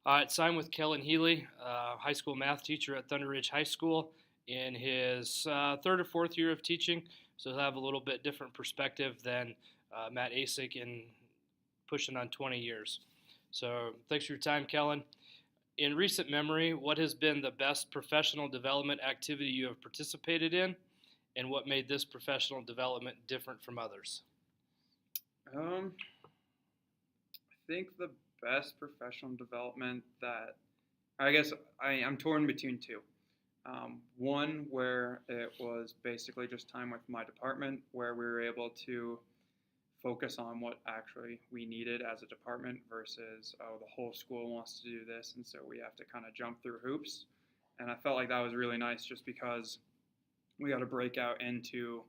So I'm with Kellen Healy, high school math teacher at Thunder Ridge High School, in his third or fourth year of teaching. So he'll have a little bit different perspective than Matt Asick in pushing on 20 years. So thanks for your time, Kellen. In recent memory, what has been the best professional development activity you have participated in, and what made this professional development different from others? Um, I think the best professional development that I guess I'm torn between two. One where it was basically just time with my department, where we were able to focus on what actually we needed as a department versus, oh, the whole school wants to do this, and so we have to kind of jump through hoops. And I felt like that was really nice just because we got to break out into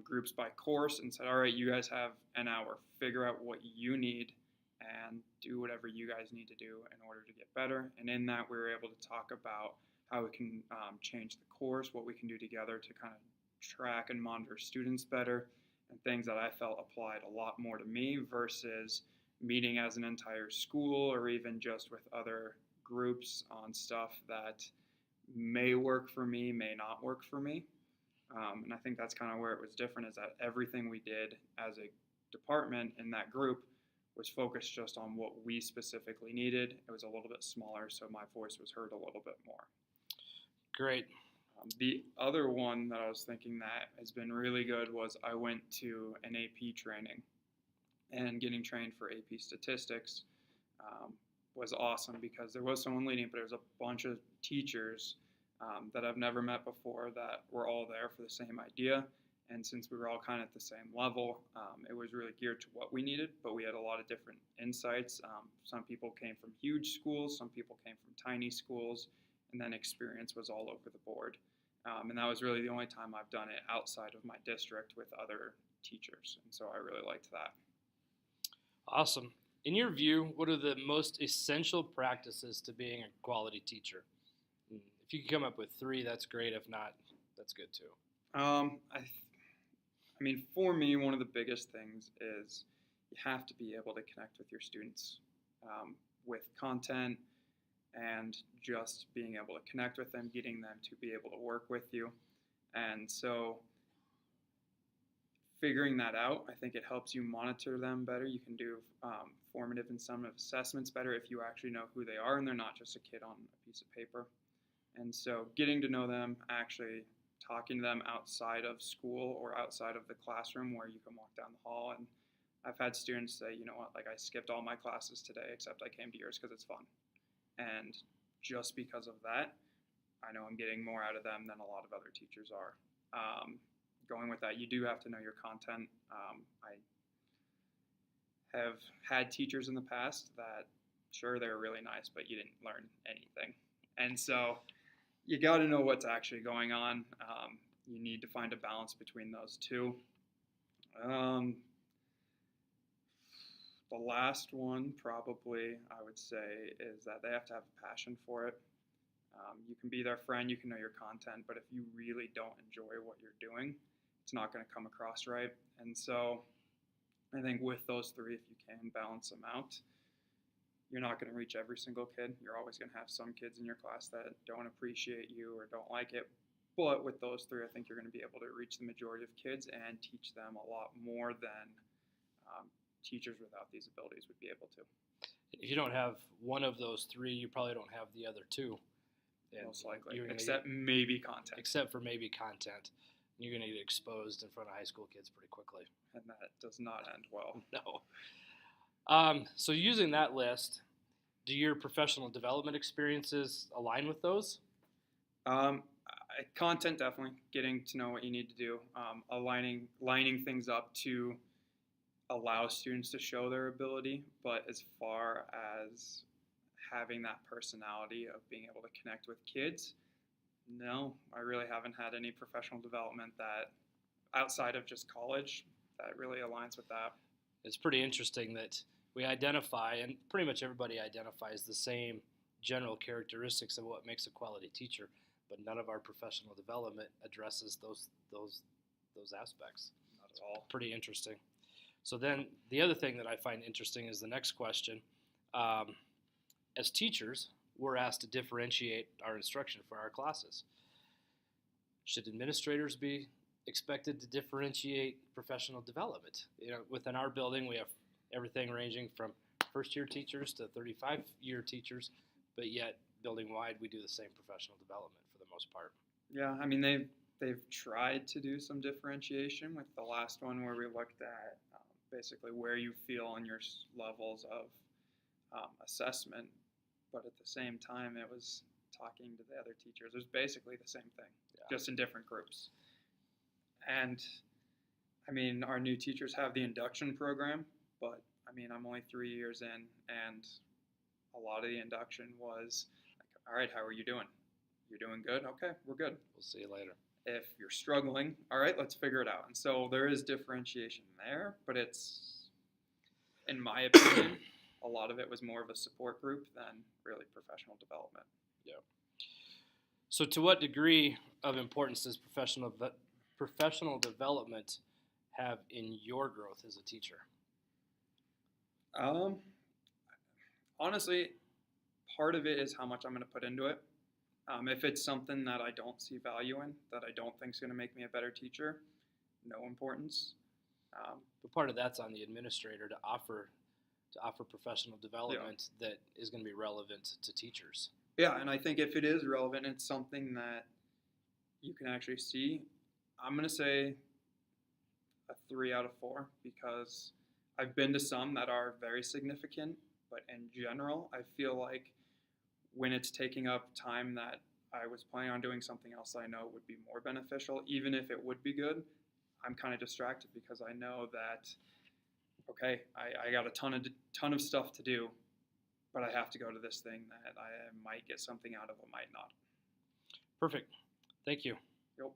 groups by course and said, all right, you guys have an hour, figure out what you need and do whatever you guys need to do in order to get better. And in that, we were able to talk about how we can change the course, what we can do together to kind of track and monitor students better, and things that I felt applied a lot more to me versus meeting as an entire school or even just with other groups on stuff that may work for me, may not work for me. And I think that's kind of where it was different is that everything we did as a department in that group was focused just on what we specifically needed. It was a little bit smaller, so my voice was heard a little bit more. Great. The other one that I was thinking that has been really good was I went to an AP training, and getting trained for AP statistics was awesome because there was someone leading, but it was a bunch of teachers that I've never met before that were all there for the same idea. And since we were all kind of at the same level, it was really geared to what we needed, but we had a lot of different insights. Some people came from huge schools, some people came from tiny schools, and then experience was all over the board. And that was really the only time I've done it outside of my district with other teachers. And so I really liked that. Awesome. In your view, what are the most essential practices to being a quality teacher? If you can come up with three, that's great. If not, that's good too. I mean, for me, one of the biggest things is you have to be able to connect with your students with content and just being able to connect with them, getting them to be able to work with you. And so figuring that out, I think it helps you monitor them better. You can do formative and summative assessments better if you actually know who they are and they're not just a kid on a piece of paper. And so getting to know them, actually talking to them outside of school or outside of the classroom where you can walk down the hall. And I've had students say, you know what, like I skipped all my classes today except I came to yours because it's fun. And just because of that, I know I'm getting more out of them than a lot of other teachers are. Going with that, you do have to know your content. I have had teachers in the past that, sure, they were really nice, but you didn't learn anything. And so you got to know what's actually going on. You need to find a balance between those two. The last one, probably, I would say, is that they have to have a passion for it. You can be their friend, you can know your content, but if you really don't enjoy what you're doing, it's not going to come across right. And so I think with those three, if you can balance them out, you're not going to reach every single kid. You're always going to have some kids in your class that don't appreciate you or don't like it. But with those three, I think you're going to be able to reach the majority of kids and teach them a lot more than teachers without these abilities would be able to. If you don't have one of those three, you probably don't have the other two. And most likely, maybe content. Except for maybe content. You're going to get exposed in front of high school kids pretty quickly. And that does not end well. No. So using that list, do your professional development experiences align with those? Content, definitely. Getting to know what you need to do. Lining things up to allow students to show their ability. But as far as having that personality of being able to connect with kids, no, I really haven't had any professional development that outside of just college that really aligns with that. It's pretty interesting that we identify, and pretty much everybody identifies the same general characteristics of what makes a quality teacher, but none of our professional development addresses those aspects. Not at all. Pretty interesting. So then the other thing that I find interesting is the next question. as teachers, we're asked to differentiate our instruction for our classes. Should administrators be expected to differentiate professional development? Within our building, we have everything ranging from first-year teachers to 35-year teachers, but yet building-wide, we do the same professional development for the most part. Yeah, I mean they've tried to do some differentiation with the last one where we looked at basically where you feel in your levels of assessment, but at the same time it was talking to the other teachers. It was basically the same thing, just in different groups. And I mean, our new teachers have the induction program, but I mean, I'm only 3 years in, and a lot of the induction was like, all right, how are you doing? You're doing good? Okay, we're good. We'll see you later. If you're struggling, all right, let's figure it out. And so there is differentiation there, but it's, in my opinion, a lot of it was more of a support group than really professional development. Yeah. So to what degree of importance does professional development have in your growth as a teacher? Honestly, part of it is how much I'm going to put into it. If it's something that I don't see value in, that I don't think is going to make me a better teacher, no importance. But part of that's on the administrator to offer professional development that is going to be relevant to teachers. Yeah, and I think if it is relevant, it's something that you can actually see. I'm going to say a 3 out of 4 because I've been to some that are very significant, but in general, I feel like when it's taking up time that I was planning on doing something else I know would be more beneficial, even if it would be good, I'm kind of distracted because I know that, okay, I got a ton of stuff to do, but I have to go to this thing that I might get something out of, or might not. Perfect. Thank you. Yep.